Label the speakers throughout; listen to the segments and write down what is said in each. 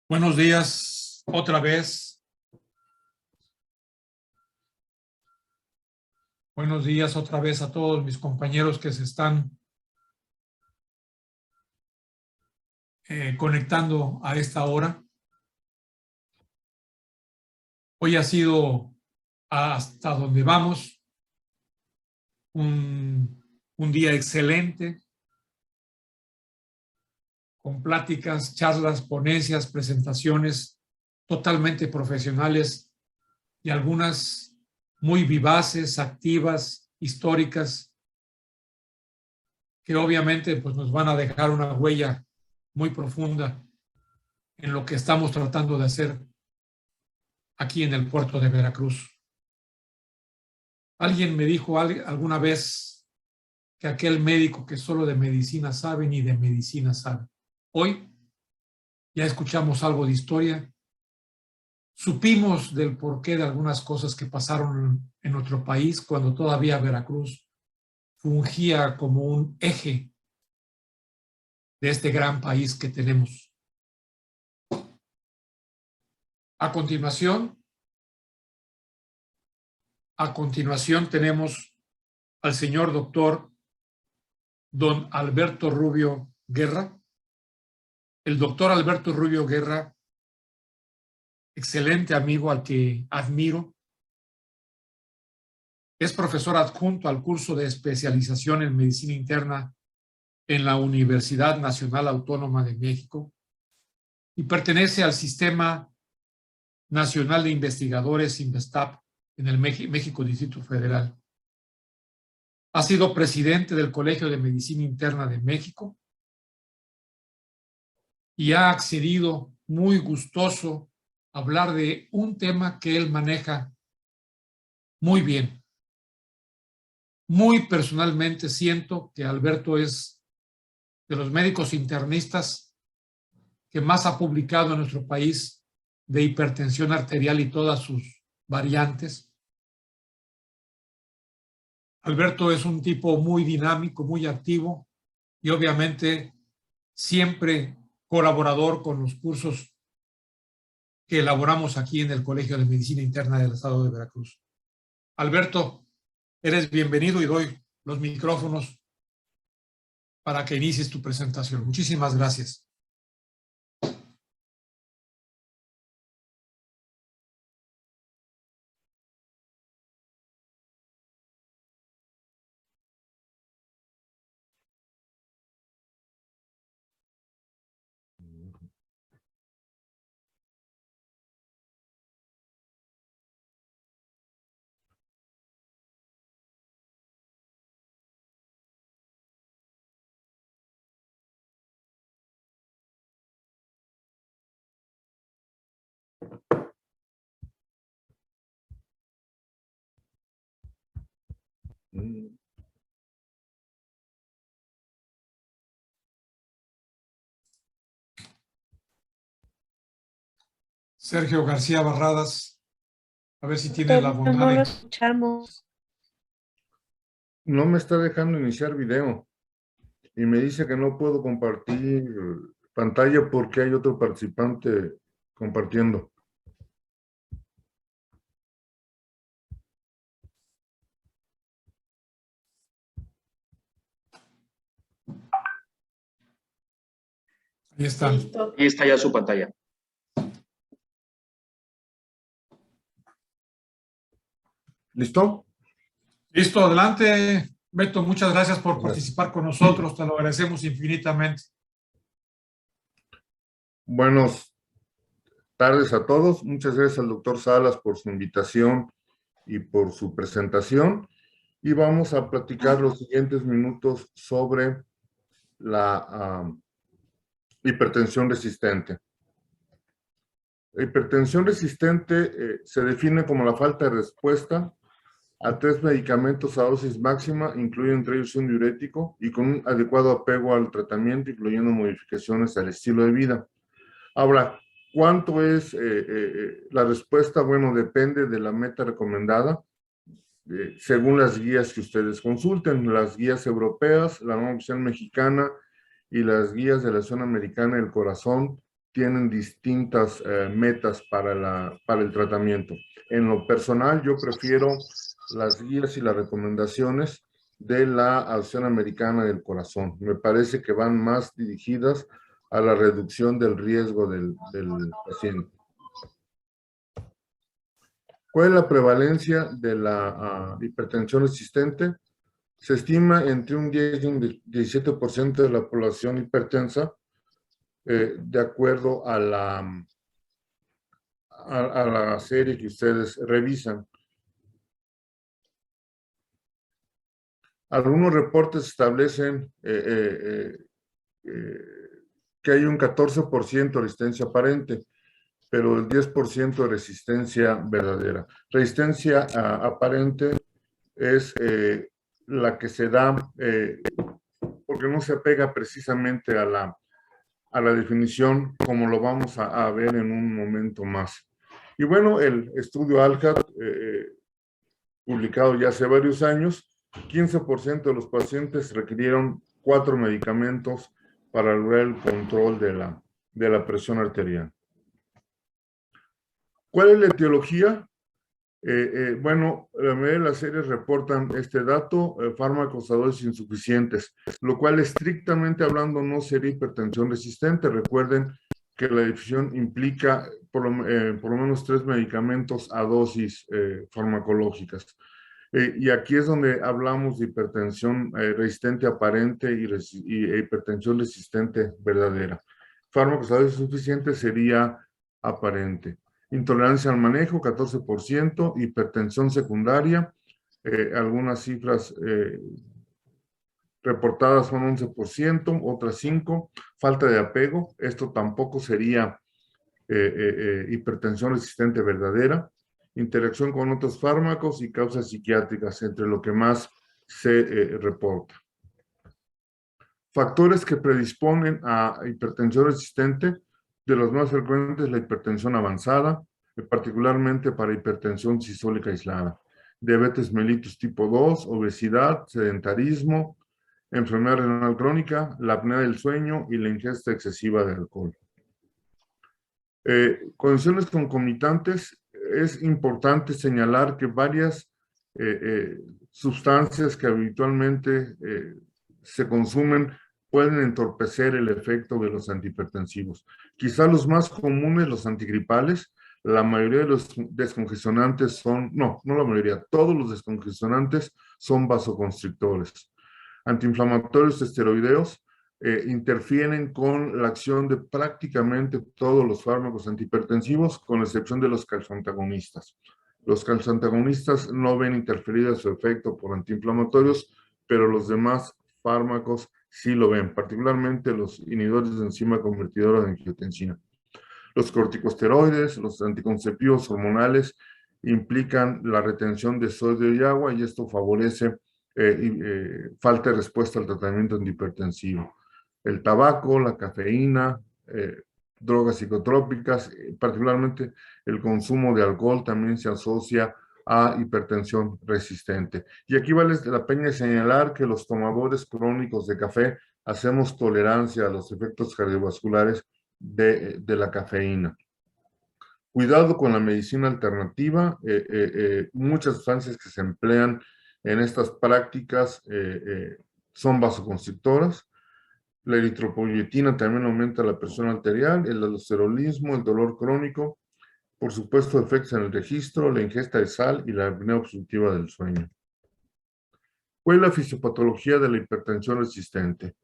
Speaker 1: Buenos días otra vez. Buenos días otra vez a todos mis compañeros que se están conectando a esta hora. Hoy ha sido, hasta donde vamos, un día excelente, con pláticas, charlas, ponencias, presentaciones totalmente profesionales y algunas muy vivaces, activas, históricas, que obviamente pues, nos van a dejar una huella muy profunda en lo que estamos tratando de hacer aquí en el puerto de Veracruz. Alguien me dijo alguna vez que aquel médico que solo de medicina sabe ni de medicina sabe. Hoy ya escuchamos algo de historia, supimos del porqué de algunas cosas que pasaron en nuestro país cuando todavía Veracruz fungía como un eje de este gran país que tenemos. A continuación tenemos al señor doctor don Alberto Rubio Guerra. El doctor Alberto Rubio Guerra, excelente amigo al que admiro, es profesor adjunto al curso de especialización en medicina interna en la Universidad Nacional Autónoma de México y pertenece al Sistema Nacional de Investigadores INVESTAP en el México Distrito Federal. Ha sido presidente del Colegio de Medicina Interna de México y ha accedido muy gustoso a hablar de un tema que él maneja muy bien. Muy personalmente siento que Alberto es de los médicos internistas que más ha publicado en nuestro país de hipertensión arterial y todas sus variantes. Alberto es un tipo muy dinámico, muy activo y obviamente siempre colaborador con los cursos que elaboramos aquí en el Colegio de Medicina Interna del Estado de Veracruz. Alberto, eres bienvenido y doy los micrófonos para que inicies tu presentación. Muchísimas gracias. Sergio García Barradas, a ver si tienes la bondad
Speaker 2: No lo
Speaker 1: de...
Speaker 2: escuchamos.
Speaker 3: No me está dejando iniciar video y me dice que no puedo compartir pantalla porque hay otro participante compartiendo.
Speaker 1: Ahí está.
Speaker 2: Listo.
Speaker 4: Ahí está ya su pantalla.
Speaker 3: ¿Listo?
Speaker 1: Listo, adelante, Beto. Muchas gracias por participar con nosotros. Te lo agradecemos infinitamente.
Speaker 3: Buenas tardes a todos. Muchas gracias al doctor Salas por su invitación y por su presentación. Y vamos a platicar los siguientes minutos sobre la hipertensión resistente. La hipertensión resistente se define como la falta de respuesta a 3 medicamentos a dosis máxima, incluyendo entre ellos un diurético, y con un adecuado apego al tratamiento, incluyendo modificaciones al estilo de vida. Ahora, ¿cuánto es la respuesta? Bueno, depende de la meta recomendada, según las guías que ustedes consulten, las guías europeas, la norma oficial mexicana y las guías de la Asociación Americana del Corazón tienen distintas metas para el tratamiento. En lo personal, yo prefiero las guías y las recomendaciones de la Asociación Americana del Corazón. Me parece que van más dirigidas a la reducción del riesgo del paciente. ¿Cuál es la prevalencia de la hipertensión resistente? Se estima entre un 10 y un 17% de la población hipertensa, de acuerdo a la serie que ustedes revisan. Algunos reportes establecen que hay un 14% de resistencia aparente, pero el 10% de resistencia verdadera. Resistencia aparente es la que se da porque no se apega precisamente a la definición, como lo vamos a ver en un momento más. Y bueno, el estudio ALHAT, publicado ya hace varios años, 15% de los pacientes requirieron 4 medicamentos para lograr el control de la presión arterial. ¿Cuál es la etiología? Bueno, la mayoría de las series reportan este dato, fármacos a dosis insuficientes, lo cual estrictamente hablando no sería hipertensión resistente. Recuerden que la definición implica por lo menos 3 medicamentos a dosis farmacológicas. Y aquí es donde hablamos de hipertensión resistente aparente y hipertensión resistente verdadera. Fármacos a dosis insuficientes sería aparente. Intolerancia al manejo, 14%, hipertensión secundaria, algunas cifras reportadas son 11%, otras 5%, falta de apego, esto tampoco sería hipertensión resistente verdadera, interacción con otros fármacos y causas psiquiátricas, entre lo que más se reporta. Factores que predisponen a hipertensión resistente, de los más frecuentes la hipertensión avanzada, particularmente para hipertensión sistólica aislada, diabetes mellitus tipo 2, obesidad, sedentarismo, enfermedad renal crónica, la apnea del sueño y la ingesta excesiva de alcohol. Condiciones concomitantes, es importante señalar que varias sustancias que habitualmente se consumen pueden entorpecer el efecto de los antihipertensivos. Quizá los más comunes, los antigripales, la mayoría de los descongestionantes son, no la mayoría, todos los descongestionantes son vasoconstrictores. Antiinflamatorios esteroideos interfieren con la acción de prácticamente todos los fármacos antihipertensivos, con excepción de los calcioantagonistas. Los calcioantagonistas no ven interferida su efecto por antiinflamatorios, pero los demás fármacos sí lo ven, particularmente los inhibidores de enzima convertidora de angiotensina. Los corticosteroides, los anticonceptivos hormonales implican la retención de sodio y agua y esto favorece falta de respuesta al tratamiento antihipertensivo. El tabaco, la cafeína, drogas psicotrópicas, particularmente el consumo de alcohol también se asocia a hipertensión resistente. Y aquí vale la pena señalar que los tomadores crónicos de café hacemos tolerancia a los efectos cardiovasculares de la cafeína. Cuidado con la medicina alternativa, muchas sustancias que se emplean en estas prácticas son vasoconstrictoras. La eritropoyetina también aumenta la presión arterial, el aldosteronismo, el dolor crónico, por supuesto efectos en el registro, la ingesta de sal y la apnea obstructiva del sueño. ¿Cuál es la fisiopatología de la hipertensión resistente?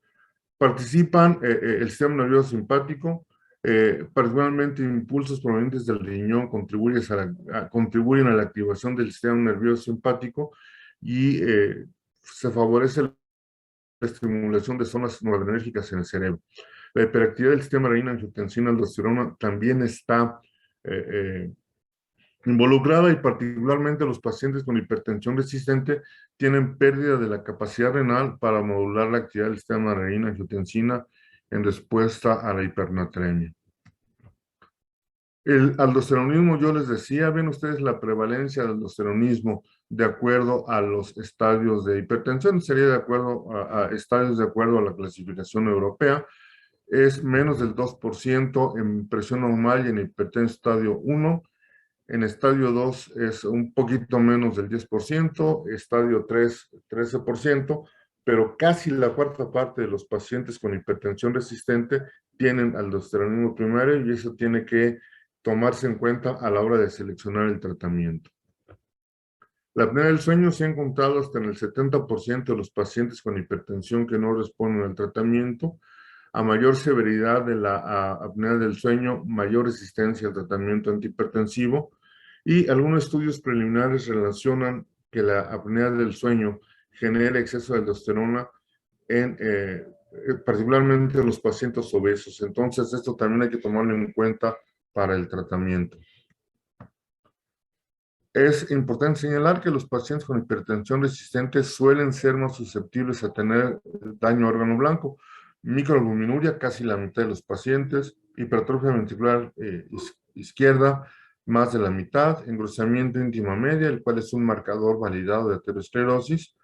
Speaker 3: Participan el sistema nervioso simpático, particularmente impulsos provenientes del riñón contribuyen a la activación del sistema nervioso simpático y se favorece la estimulación de zonas noradrenérgicas en el cerebro. La hiperactividad del sistema renina-angiotensina-aldosterona también está involucrada y particularmente los pacientes con hipertensión resistente tienen pérdida de la capacidad renal para modular la actividad del sistema renina-angiotensina en respuesta a la hipernatremia. El aldosteronismo, yo les decía, ven ustedes la prevalencia del aldosteronismo de acuerdo a los estadios de hipertensión, sería de acuerdo a estadios de acuerdo a la clasificación europea. es menos del 2% en presión normal y en hipertensión estadio 1. En estadio 2 es un poquito menos del 10%, estadio 3, 13%, pero casi la cuarta parte de los pacientes con hipertensión resistente tienen aldosteronismo primario y eso tiene que tomarse en cuenta a la hora de seleccionar el tratamiento. La apnea del sueño se ha encontrado hasta en el 70% de los pacientes con hipertensión que no responden al tratamiento. A mayor severidad de la apnea del sueño, mayor resistencia al tratamiento antihipertensivo. Y algunos estudios preliminares relacionan que la apnea del sueño genera exceso de aldosterona particularmente en los pacientes obesos. Entonces, esto también hay que tomarlo en cuenta para el tratamiento. Es importante señalar que los pacientes con hipertensión resistente suelen ser más susceptibles a tener daño a órgano blanco. Microalbuminuria, casi la mitad de los pacientes. Hipertrofia ventricular izquierda, más de la mitad. Engrosamiento íntima media, el cual es un marcador validado de aterosclerosis.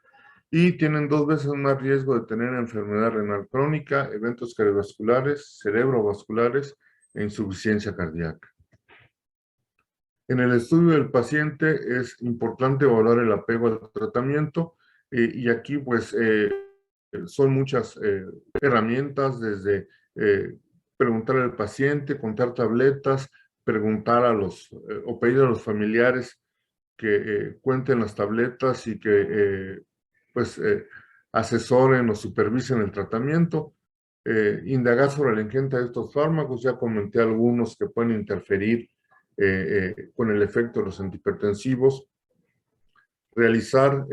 Speaker 3: Y tienen 2 veces más riesgo de tener enfermedad renal crónica, eventos cardiovasculares, cerebrovasculares e insuficiencia cardíaca. En el estudio del paciente es importante evaluar el apego al tratamiento y aquí pues son muchas herramientas desde preguntar al paciente, contar tabletas, preguntar a o pedir a los familiares que cuenten las tabletas y que pues asesoren o supervisen el tratamiento. Indagar sobre la ingesta de estos fármacos, ya comenté algunos que pueden interferir con el efecto de los antihipertensivos, realizar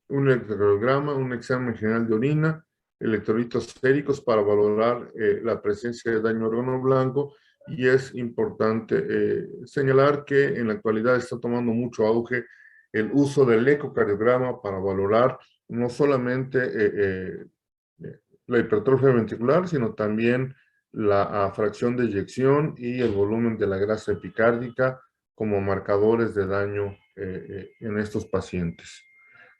Speaker 3: un electrocardiograma, un examen general de orina, electrolitos séricos para valorar la presencia de daño a órgano blanco, y es importante señalar que en la actualidad está tomando mucho auge el uso del ecocardiograma para valorar no solamente la hipertrofia ventricular, sino también la fracción de eyección y el volumen de la grasa epicárdica como marcadores de daño en estos pacientes.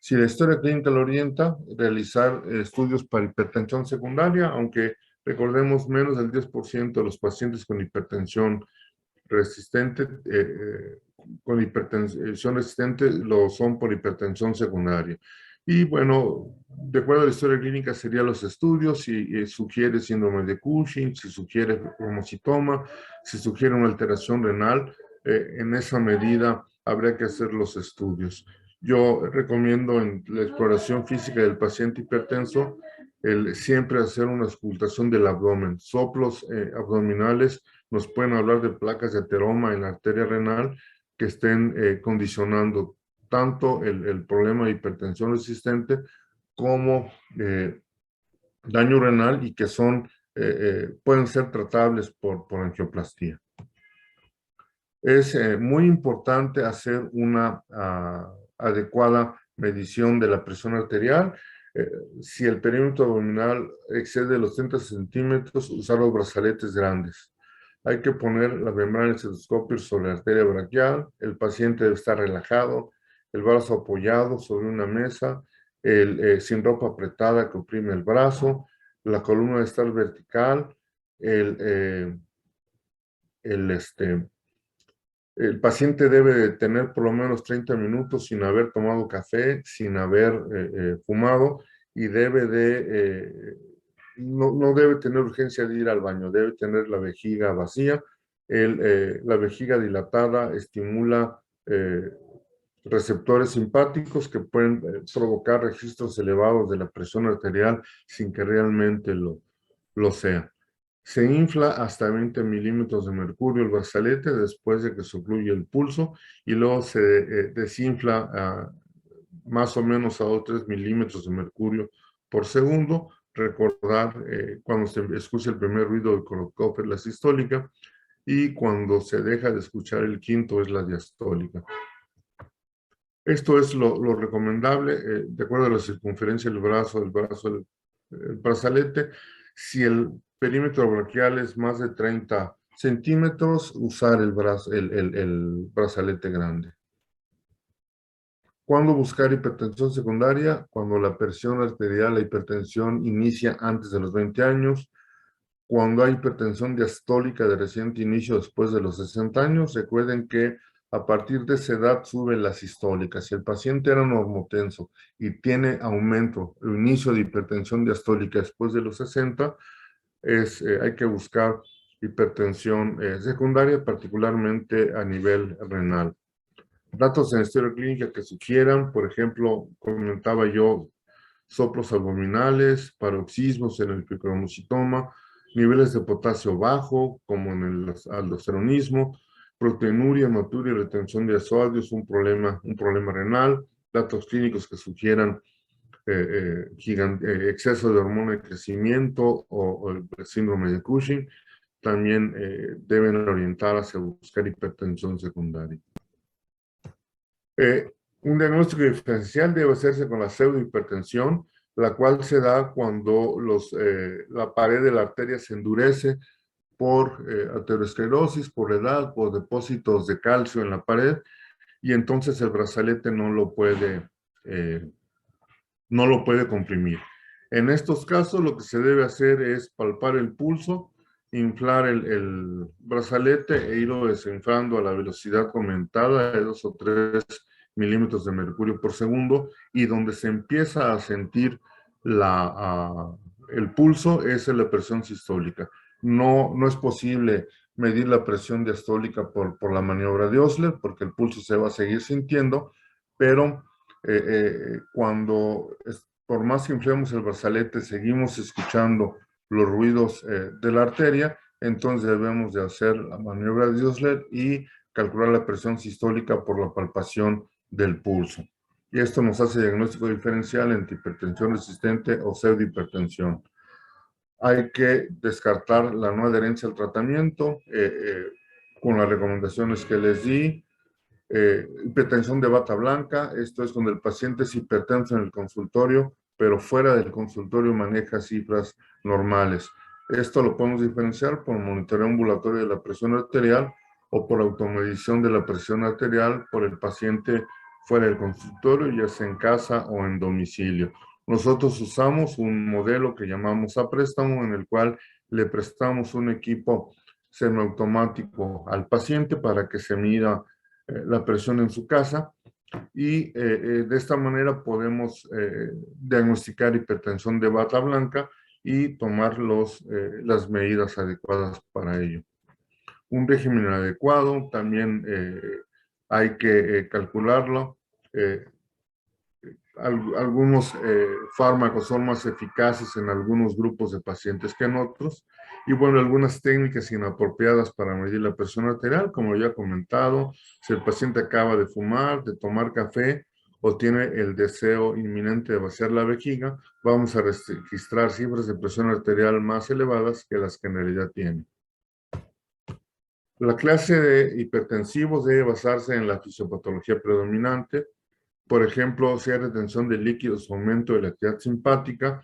Speaker 3: Si la historia clínica lo orienta, realizar estudios para hipertensión secundaria, aunque recordemos menos del 10% de los pacientes con hipertensión resistente, lo son por hipertensión secundaria. Y bueno, de acuerdo a la historia clínica serían los estudios, si sugiere síndrome de Cushing, si sugiere cromocitoma, si sugiere una alteración renal, en esa medida habría que hacer los estudios. Yo recomiendo en la exploración física del paciente hipertenso siempre hacer una auscultación del abdomen. Soplos abdominales nos pueden hablar de placas de ateroma en la arteria renal que estén condicionando tanto el problema de hipertensión resistente como daño renal y que pueden ser tratables por angioplastía. Es muy importante hacer una adecuada medición de la presión arterial. Si el perímetro abdominal excede los 30 centímetros, usar los brazaletes grandes. Hay que poner la membrana del estetoscopio sobre la arteria braquial. El paciente debe estar relajado, el brazo apoyado sobre una mesa, sin ropa apretada que oprime el brazo, la columna debe estar vertical, el paciente debe de tener por lo menos 30 minutos sin haber tomado café, sin haber fumado, y no debe tener urgencia de ir al baño, debe tener la vejiga vacía. La vejiga dilatada estimula receptores simpáticos que pueden provocar registros elevados de la presión arterial sin que realmente lo sea. Se infla hasta 20 milímetros de mercurio el brazalete después de que se ocluye el pulso y luego se desinfla más o menos a 3 milímetros de mercurio por segundo. Recordar cuando se escucha el primer ruido del Korotkoff es la sistólica y cuando se deja de escuchar el quinto es la diastólica. Esto es lo recomendable de acuerdo a la circunferencia del brazo, el brazalete. Si el perímetro braquial es más de 30 centímetros, usar el brazalete grande. ¿Cuándo buscar hipertensión secundaria? Cuando la presión arterial, la hipertensión inicia antes de los 20 años, Cuando hay hipertensión diastólica de reciente inicio después de los 60 años, recuerden que a partir de esa edad sube la sistólica. Si el paciente era normotenso y tiene aumento, el inicio de hipertensión diastólica después de los 60, hay que buscar hipertensión secundaria, particularmente a nivel renal. Datos en historia clínica que sugieran, por ejemplo, comentaba yo, soplos abdominales, paroxismos en el picromocitoma, niveles de potasio bajo, como en el aldosteronismo, proteinuria, hematuria y retención de sodio, un problema renal, datos clínicos que sugieran exceso de hormona de crecimiento o el síndrome de Cushing, también deben orientar hacia buscar hipertensión secundaria. Un diagnóstico diferencial debe hacerse con la pseudohipertensión, la cual se da cuando la pared de la arteria se endurece por aterosclerosis, por edad, por depósitos de calcio en la pared, y entonces el brazalete no lo puede comprimir. En estos casos lo que se debe hacer es palpar el pulso, inflar el brazalete e irlo desinflando a la velocidad aumentada de 2 o 3 milímetros de mercurio por segundo, y donde se empieza a sentir el pulso es en la presión sistólica. No es posible medir la presión diastólica por la maniobra de Osler, porque el pulso se va a seguir sintiendo, pero por más que inflemos el brazalete, seguimos escuchando los ruidos de la arteria, entonces debemos de hacer la maniobra de Osler y calcular la presión sistólica por la palpación del pulso. Y esto nos hace diagnóstico diferencial entre hipertensión resistente o pseudohipertensión. Hay que descartar la no adherencia al tratamiento con las recomendaciones que les di. Hipertensión de bata blanca, esto es cuando el paciente es hipertenso en el consultorio, pero fuera del consultorio maneja cifras normales. Esto lo podemos diferenciar por monitoreo ambulatorio de la presión arterial o por automedición de la presión arterial por el paciente fuera del consultorio, ya sea en casa o en domicilio. Nosotros usamos un modelo que llamamos a préstamo, en el cual le prestamos un equipo semiautomático al paciente para que se mida la presión en su casa, y de esta manera podemos diagnosticar hipertensión de bata blanca y tomar las medidas adecuadas para ello. Un régimen adecuado también hay que calcularlo. Algunos fármacos son más eficaces en algunos grupos de pacientes que en otros. Y bueno, algunas técnicas inapropiadas para medir la presión arterial, como ya he comentado, si el paciente acaba de fumar, de tomar café o tiene el deseo inminente de vaciar la vejiga, vamos a registrar cifras de presión arterial más elevadas que las que en realidad tiene. La clase de hipertensivos debe basarse en la fisiopatología predominante. Por ejemplo, si hay retención de líquidos o aumento de la actividad simpática,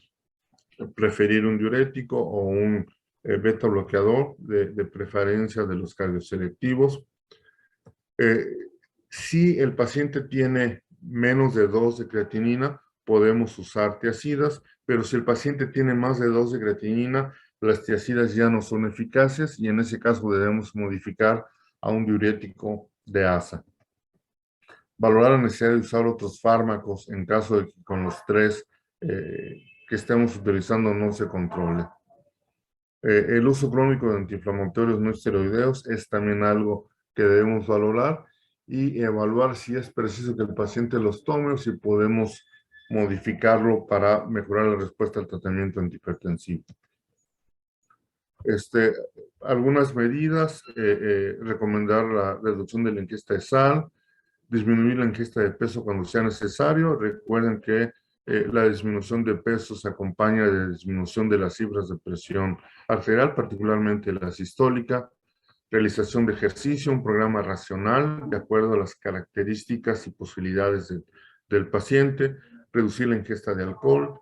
Speaker 3: preferir un diurético o un beta bloqueador, de preferencia de los cardioselectivos. Si el paciente tiene menos de 2 de creatinina, podemos usar tiazidas, pero si el paciente tiene más de 2 de creatinina, las tiazidas ya no son eficaces y en ese caso debemos modificar a un diurético de ASA. Valorar la necesidad de usar otros fármacos en caso de que con los 3 que estemos utilizando no se controle. El uso crónico de antiinflamatorios no esteroideos es también algo que debemos valorar y evaluar si es preciso que el paciente los tome o si podemos modificarlo para mejorar la respuesta al tratamiento antihipertensivo. Algunas medidas, recomendar la reducción de la ingesta de sal, disminuir la ingesta de peso cuando sea necesario. Recuerden que la disminución de peso se acompaña de disminución de las cifras de presión arterial, particularmente la sistólica. Realización de ejercicio, un programa racional de acuerdo a las características y posibilidades del paciente. Reducir la ingesta de alcohol,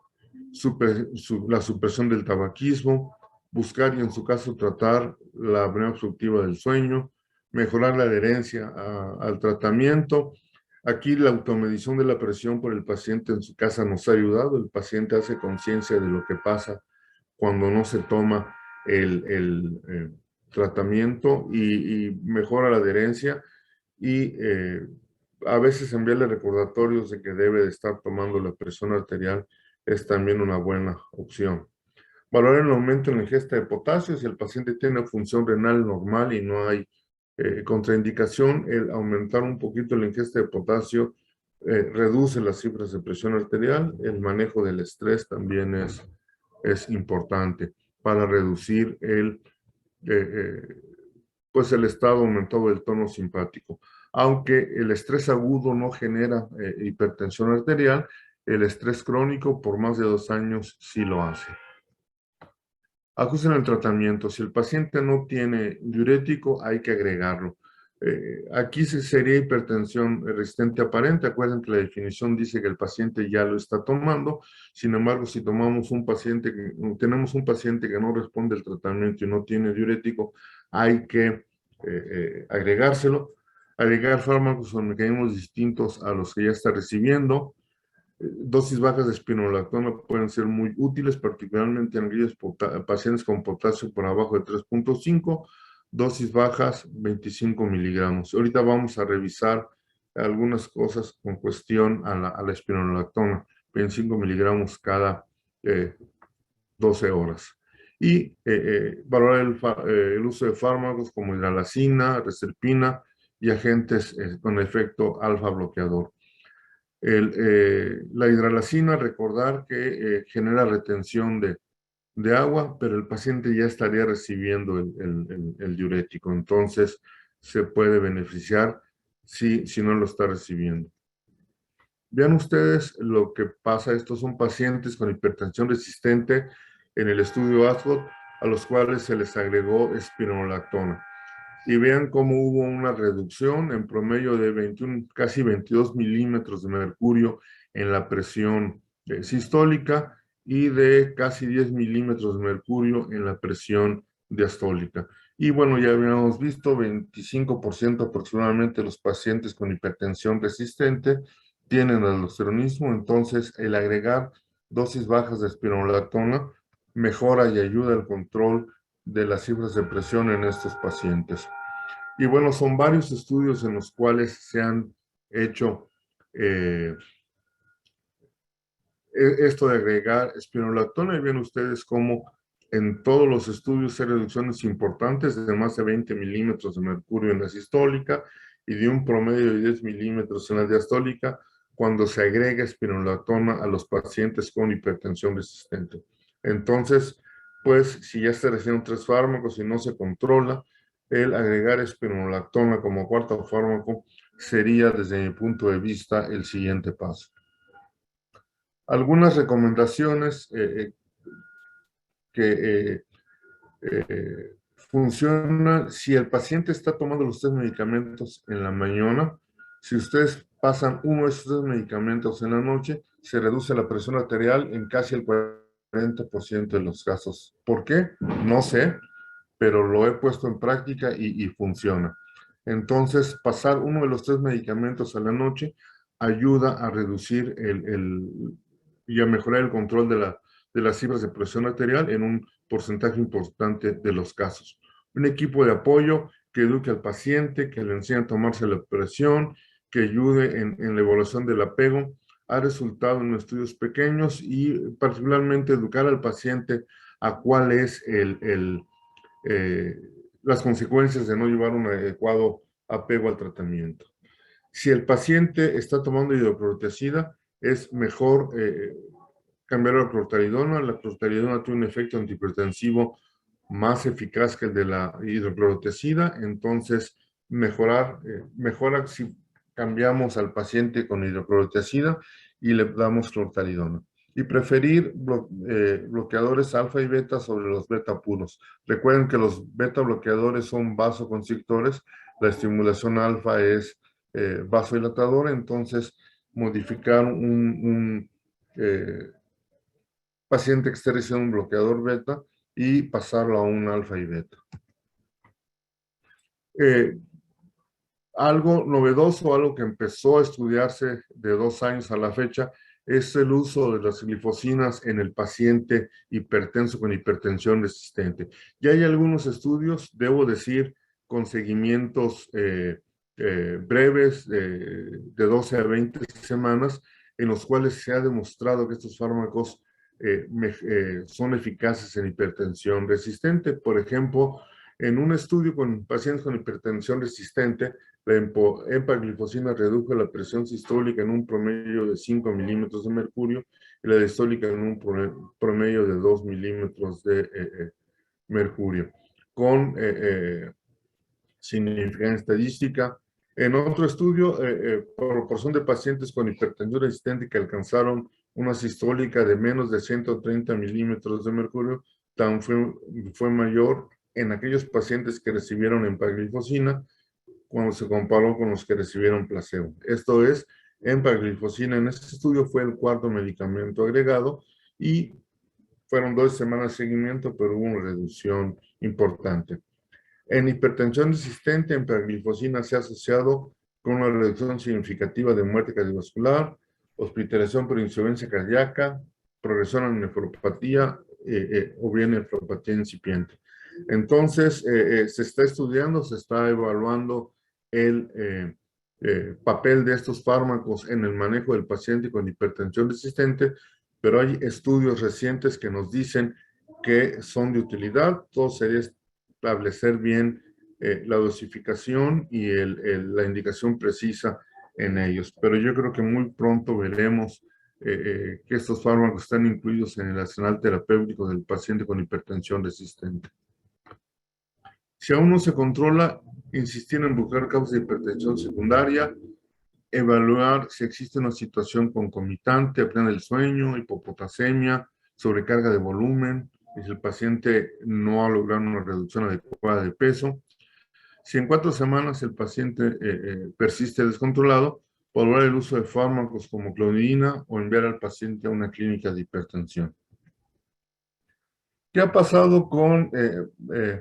Speaker 3: la supresión del tabaquismo, buscar y en su caso tratar la apnea obstructiva del sueño, mejorar la adherencia al tratamiento. Aquí la automedición de la presión por el paciente en su casa nos ha ayudado. El paciente hace conciencia de lo que pasa cuando no se toma el tratamiento y mejora la adherencia y a veces enviarle recordatorios de que debe de estar tomando la presión arterial es también una buena opción. Valorar el aumento en la ingesta de potasio. Si el paciente tiene función renal normal y no hay contraindicación, el aumentar un poquito la ingesta de potasio reduce las cifras de presión arterial. El manejo del estrés también es importante para reducir pues el estado aumentado del tono simpático. Aunque el estrés agudo no genera hipertensión arterial, el estrés crónico por más de 2 años sí lo hace. Ajusten el tratamiento. Si el paciente no tiene diurético, hay que agregarlo. Aquí sería hipertensión resistente aparente. Acuérdense que la definición dice que el paciente ya lo está tomando. Sin embargo, si tenemos un paciente que no responde al tratamiento y no tiene diurético, hay que agregárselo. Agregar fármacos con mecanismos distintos a los que ya está recibiendo. Dosis bajas de espironolactona pueden ser muy útiles, particularmente en aquellos pacientes con potasio por abajo de 3.5, dosis bajas 25 miligramos. Ahorita vamos a revisar algunas cosas con cuestión a la espironolactona, 25 miligramos cada 12 horas. Y valorar el uso de fármacos como hidralazina, reserpina y agentes con efecto alfa bloqueador. La hidralazina, recordar que genera retención de agua, pero el paciente ya estaría recibiendo el diurético, entonces se puede beneficiar si no lo está recibiendo. Vean ustedes lo que pasa. Estos son pacientes con hipertensión resistente en el estudio ASCOT, a los cuales se les agregó espironolactona. Y vean cómo hubo una reducción en promedio de 21, casi 22 milímetros de mercurio en la presión sistólica y de casi 10 milímetros de mercurio en la presión diastólica. Y bueno, ya habíamos visto, 25% aproximadamente de los pacientes con hipertensión resistente tienen aldosteronismo, entonces el agregar dosis bajas de espironolactona mejora y ayuda al control de las cifras de presión en estos pacientes. Y bueno, son varios estudios en los cuales se han hecho esto de agregar espironolactona, y ven ustedes cómo en todos los estudios hay reducciones importantes de más de 20 milímetros de mercurio en la sistólica y de un promedio de 10 milímetros en la diastólica cuando se agrega espironolactona a los pacientes con hipertensión resistente. Entonces, pues, si ya se reciben 3 fármacos y no se controla, el agregar espironolactona como cuarto fármaco sería, desde mi punto de vista, el siguiente paso. Algunas recomendaciones que funcionan si el paciente está tomando los 3 medicamentos en la mañana. Si ustedes pasan uno de esos 3 medicamentos en la noche, se reduce la presión arterial en casi el 40% de los casos. ¿Por qué? No sé, pero lo he puesto en práctica y funciona. Entonces, pasar uno de los 3 medicamentos a la noche ayuda a reducir y a mejorar el control de las cifras de presión arterial en un porcentaje importante de los casos. Un equipo de apoyo que eduque al paciente, que le enseñe a tomarse la presión, que ayude en la evaluación del apego, ha resultado en estudios pequeños, y particularmente educar al paciente a cuál es las consecuencias de no llevar un adecuado apego al tratamiento. Si el paciente está tomando hidroclorotiazida, es mejor cambiar la clortalidona. La clortalidona tiene un efecto antihipertensivo más eficaz que el de la hidroclorotiazida, entonces mejora si cambiamos al paciente con hidroclorotiazida y le damos clortalidona. Y preferir bloqueadores alfa y beta sobre los beta puros. Recuerden que los beta bloqueadores son vasoconstrictores, la estimulación alfa es vasodilatadora, entonces modificar un paciente que esté recibiendo un bloqueador beta y pasarlo a un alfa y beta. Algo novedoso, algo que empezó a estudiarse de 2 años a la fecha, es el uso de las glifosinas en el paciente hipertenso con hipertensión resistente. Ya hay algunos estudios, debo decir, con seguimientos breves de 12 a 20 semanas, en los cuales se ha demostrado que estos fármacos son eficaces en hipertensión resistente. Por ejemplo, en un estudio con pacientes con hipertensión resistente, la empaglifosina redujo la presión sistólica en un promedio de 5 milímetros de mercurio y la diastólica en un promedio de 2 milímetros de mercurio, con significancia estadística. En otro estudio, proporción de pacientes con hipertensión resistente que alcanzaron una sistólica de menos de 130 milímetros de mercurio, fue mayor en aquellos pacientes que recibieron empaglifosina cuando se comparó con los que recibieron placebo. Esto es, empaglifosina en este estudio fue el cuarto medicamento agregado y fueron 2 semanas de seguimiento, pero hubo una reducción importante. En hipertensión resistente, empaglifosina se ha asociado con una reducción significativa de muerte cardiovascular, hospitalización por insuficiencia cardíaca, progresión a nefropatía o bien nefropatía incipiente. Entonces, se está estudiando, se está evaluando el papel de estos fármacos en el manejo del paciente con hipertensión resistente, pero hay estudios recientes que nos dicen que son de utilidad. Todo sería establecer bien la dosificación y la indicación precisa en ellos. Pero yo creo que muy pronto veremos que estos fármacos están incluidos en el arsenal terapéutico del paciente con hipertensión resistente. Si aún no se controla, insistir en buscar causas de hipertensión secundaria, evaluar si existe una situación concomitante, apnea del sueño, hipopotasemia, sobrecarga de volumen, y si el paciente no ha logrado una reducción adecuada de peso. Si en 4 semanas el paciente persiste descontrolado, valorar el uso de fármacos como clonidina o enviar al paciente a una clínica de hipertensión. ¿Qué ha pasado con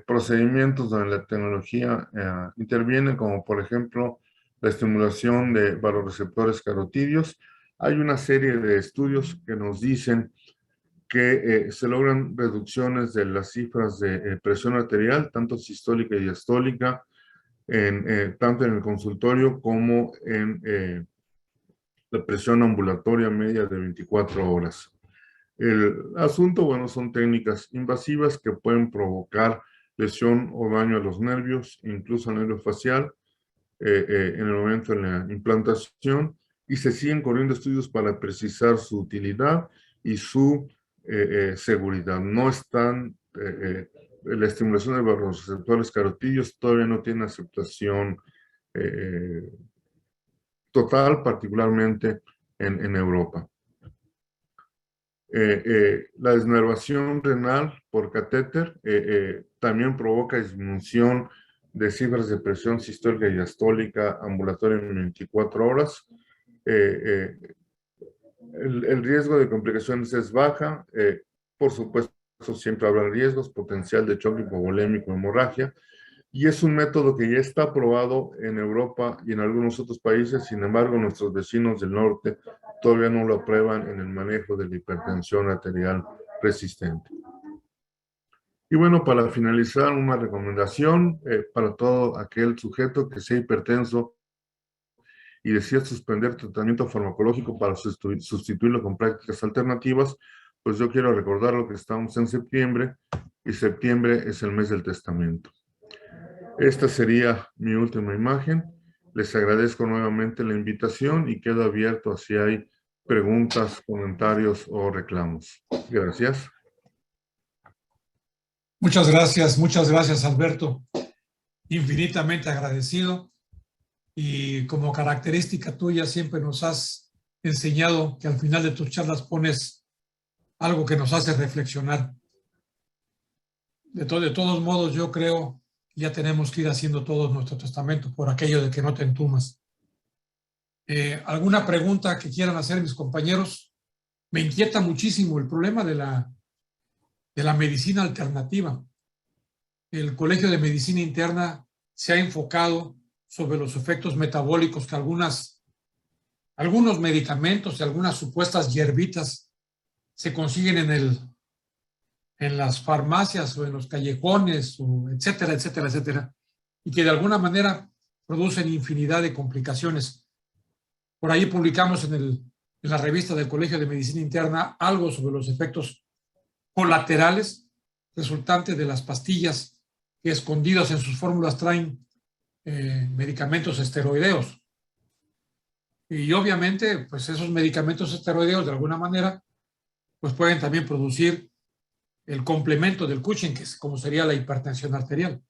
Speaker 3: procedimientos donde la tecnología interviene, como por ejemplo la estimulación de vasoreceptores carotídeos? Hay una serie de estudios que nos dicen que se logran reducciones de las cifras de presión arterial, tanto sistólica y diastólica, tanto en el consultorio como en la presión ambulatoria media de 24 horas. El asunto, bueno, son técnicas invasivas que pueden provocar lesión o daño a los nervios, incluso al nervio facial, en el momento de la implantación, y se siguen corriendo estudios para precisar su utilidad y su seguridad. No están, la estimulación de vasoreceptores carotídeos todavía no tiene aceptación total, particularmente en Europa. La desnervación renal por catéter también provoca disminución de cifras de presión sistólica y diastólica ambulatoria en 24 horas. El riesgo de complicaciones es baja. Por supuesto, siempre habrá riesgos, potencial de choque hipovolémico, hemorragia. Y es un método que ya está aprobado en Europa y en algunos otros países. Sin embargo, nuestros vecinos del norte todavía no lo aprueban en el manejo de la hipertensión arterial resistente. Y bueno, para finalizar, una recomendación para todo aquel sujeto que sea hipertenso y desea suspender tratamiento farmacológico para sustituirlo con prácticas alternativas, pues yo quiero recordarlo que estamos en septiembre y septiembre es el mes del testamento. Esta sería mi última imagen. Les agradezco nuevamente la invitación y quedo abierto a si hay preguntas, comentarios o reclamos. Gracias.
Speaker 1: Muchas gracias, Alberto. Infinitamente agradecido. Y como característica tuya, siempre nos has enseñado que al final de tus charlas pones algo que nos hace reflexionar. De todos modos, yo creo que ya tenemos que ir haciendo todo nuestro testamento por aquello de que no te entumas. ¿Alguna pregunta que quieran hacer mis compañeros? Me inquieta muchísimo el problema de la medicina alternativa. El Colegio de Medicina Interna se ha enfocado sobre los efectos metabólicos que algunas algunos medicamentos y algunas supuestas hierbitas se consiguen en las farmacias o en los callejones, o etcétera, etcétera, etcétera, y que de alguna manera producen infinidad de complicaciones. Por ahí publicamos en la revista del Colegio de Medicina Interna algo sobre los efectos colaterales resultantes de las pastillas que escondidas en sus fórmulas traen medicamentos esteroideos. Y obviamente, pues esos medicamentos esteroideos de alguna manera, pues pueden también producir el complemento del Cushing, que es como sería la hipertensión arterial.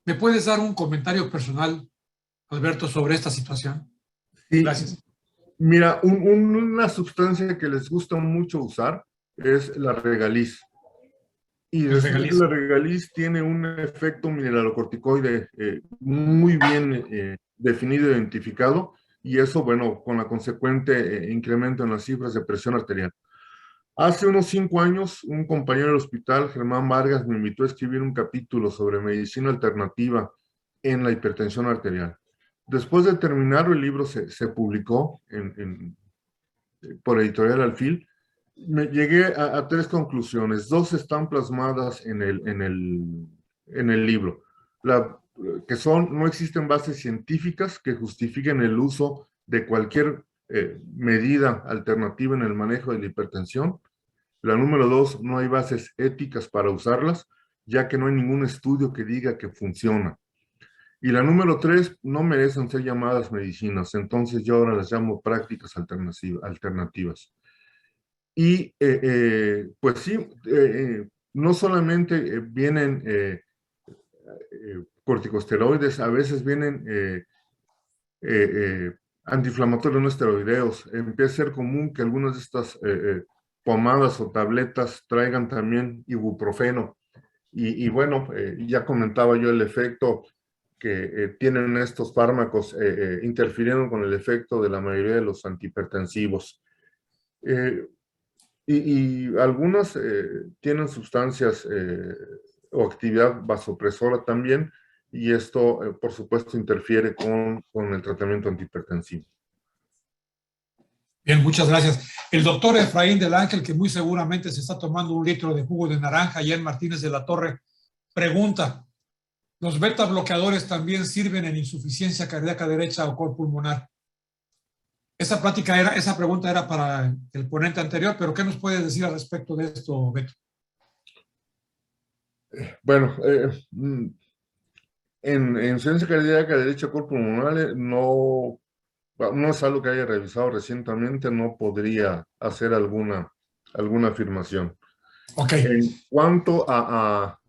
Speaker 1: ¿Me puedes dar un comentario personal, Alberto, sobre esta situación?
Speaker 3: Sí,
Speaker 1: Gracias.
Speaker 3: mira, una sustancia que les gusta mucho usar es la Regaliz. Y
Speaker 1: El
Speaker 3: resulta que la
Speaker 1: regaliz.
Speaker 3: Regaliz tiene un efecto mineralocorticoide muy bien definido e identificado, y eso, bueno, con la consecuente incremento en las cifras de presión arterial. Hace unos 5 años, un compañero del hospital, Germán Vargas, me invitó a escribir un capítulo sobre medicina alternativa en la hipertensión arterial. Después de terminarlo, el libro se publicó por Editorial Alfil. Llegué a 3 conclusiones. 2 están plasmadas en el libro. Que no existen bases científicas que justifiquen el uso de cualquier medida alternativa en el manejo de la hipertensión. La número 2, no hay bases éticas para usarlas, ya que no hay ningún estudio que diga que funciona. Y la número 3, no merecen ser llamadas medicinas, entonces yo ahora las llamo prácticas alternativas. Y pues sí, no solamente vienen corticosteroides, a veces vienen antiinflamatorios no esteroideos. Empieza a ser común que algunas de estas pomadas o tabletas traigan también ibuprofeno. Y bueno, ya comentaba yo el efecto que tienen estos fármacos interfiriendo con el efecto de la mayoría de los antihipertensivos. Y algunas tienen sustancias o actividad vasopresora también, y esto, por supuesto, interfiere con el tratamiento antihipertensivo.
Speaker 1: Bien, muchas gracias. El doctor Efraín del Ángel, que muy seguramente se está tomando un litro de jugo de naranja allá en Martínez de la Torre, pregunta, ¿los beta bloqueadores también sirven en insuficiencia cardíaca derecha o cor pulmonar? Esa pregunta era para el ponente anterior, pero ¿qué nos puedes decir al respecto de esto, Beto?
Speaker 3: Bueno, en insuficiencia cardíaca derecha o cor pulmonar no es algo que haya revisado recientemente, no podría hacer alguna afirmación.
Speaker 1: Ok.
Speaker 3: En cuanto a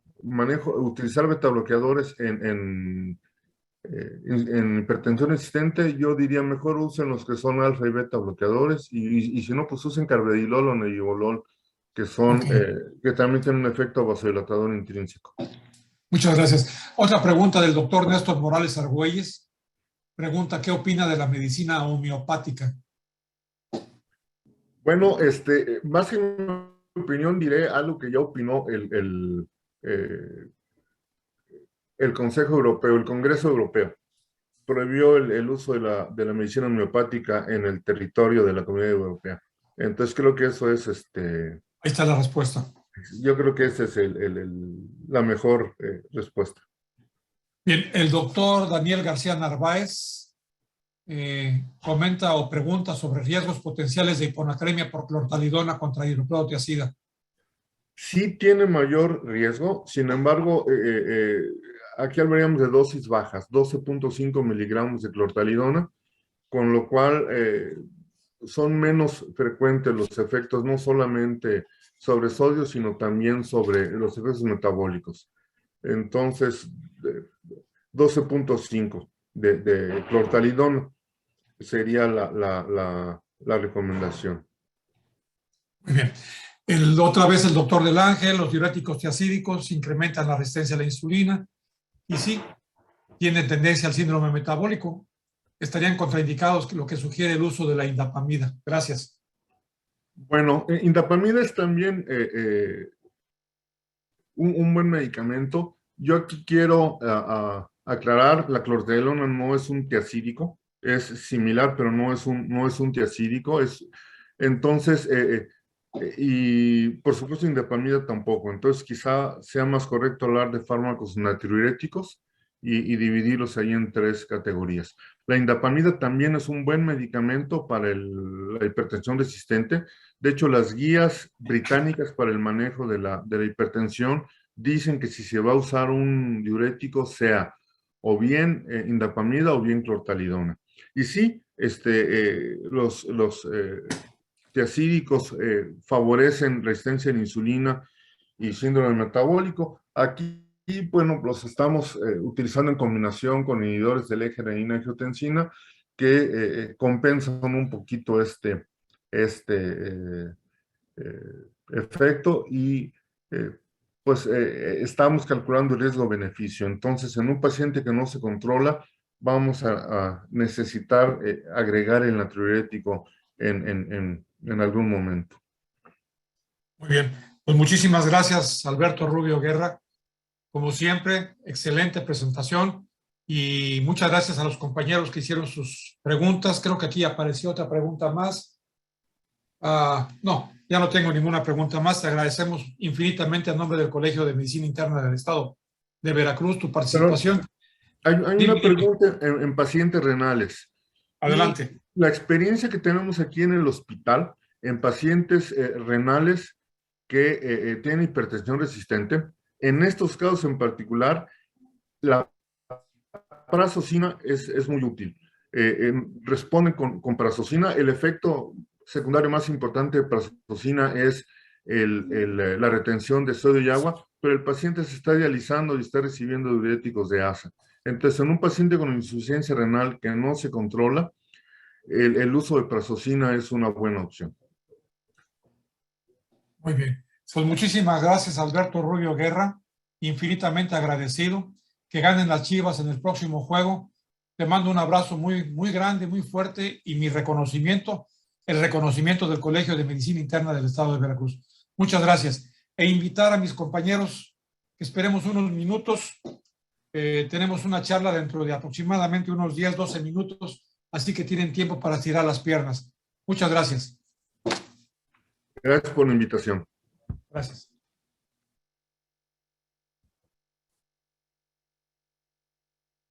Speaker 3: utilizar betabloqueadores en hipertensión existente, yo diría mejor usen los que son alfa y beta bloqueadores, y si no, pues usen carvedilol o nebivolol, que que también tienen un efecto vasodilatador intrínseco.
Speaker 1: Muchas gracias. Otra pregunta del doctor Néstor Morales Argüelles. Pregunta, ¿qué opina de la medicina homeopática?
Speaker 3: Bueno, más que mi opinión, diré algo que ya opinó el Consejo Europeo, el Congreso Europeo. Prohibió el uso de la medicina homeopática en el territorio de la Comunidad Europea. Entonces creo que eso es,
Speaker 1: Ahí está la respuesta.
Speaker 3: yo creo que esa es la mejor respuesta.
Speaker 1: Bien, el doctor Daniel García Narváez comenta o pregunta sobre riesgos potenciales de hiponatremia por clortalidona contra hidroclorotiazida.
Speaker 3: Sí tiene mayor riesgo, sin embargo, aquí hablaríamos de dosis bajas, 12.5 miligramos de clortalidona, con lo cual son menos frecuentes los efectos, no solamente sobre sodio, sino también sobre los efectos metabólicos. Entonces, 12.5 de clortalidona sería la recomendación.
Speaker 1: Muy bien. Otra vez el doctor del Ángel, los diuréticos tiacídicos incrementan la resistencia a la insulina y sí, tienen tendencia al síndrome metabólico. Estarían contraindicados, lo que sugiere el uso de la indapamida. Gracias.
Speaker 3: Bueno, indapamida es también un buen medicamento. Yo aquí quiero aclarar, la clortalidona no es un tiacídico, es similar, pero no es un tiazídico. Entonces, y por supuesto indapamida tampoco. Entonces quizá sea más correcto hablar de fármacos natriuréticos y dividirlos ahí en 3 categorías. La indapamida también es un buen medicamento para la hipertensión resistente. De hecho, las guías británicas para el manejo de la hipertensión dicen que si se va a usar un diurético sea o bien indapamida o bien clortalidona. Y sí, los tiazídicos favorecen resistencia a la insulina y síndrome metabólico. Aquí, bueno, los estamos utilizando en combinación con inhibidores del eje renina-angiotensina que compensan un poquito este efecto y pues estamos calculando el riesgo-beneficio. Entonces, en un paciente que no se controla, vamos a necesitar agregar el natriurético en algún momento.
Speaker 1: Muy bien, pues muchísimas gracias, Alberto Rubio Guerra. Como siempre, excelente presentación y muchas gracias a los compañeros que hicieron sus preguntas. Creo que aquí apareció otra pregunta más. No, ya no tengo ninguna pregunta más. Te agradecemos infinitamente a nombre del Colegio de Medicina Interna del Estado de Veracruz tu participación.
Speaker 3: Pero hay una pregunta en pacientes renales.
Speaker 1: Adelante.
Speaker 3: Y la experiencia que tenemos aquí en el hospital en pacientes renales que tienen hipertensión resistente, en estos casos en particular, la prazosina es muy útil. Responden con prazosina. El efecto secundario más importante de prazosina es la retención de sodio y agua, pero el paciente se está dializando y está recibiendo diuréticos de ASA. Entonces, en un paciente con insuficiencia renal que no se controla, el uso de prazosina es una buena opción.
Speaker 1: Muy bien. Pues muchísimas gracias, Alberto Rubio Guerra. Infinitamente agradecido. Que ganen las Chivas en el próximo juego. Te mando un abrazo muy, muy grande, muy fuerte y mi reconocimiento, el reconocimiento del Colegio de Medicina Interna del Estado de Veracruz. Muchas gracias. E invitar a mis compañeros que esperemos unos minutos. Tenemos una charla dentro de aproximadamente unos 10, 12 minutos, así que tienen tiempo para estirar las piernas. Muchas gracias.
Speaker 3: Gracias por la invitación.
Speaker 1: Gracias.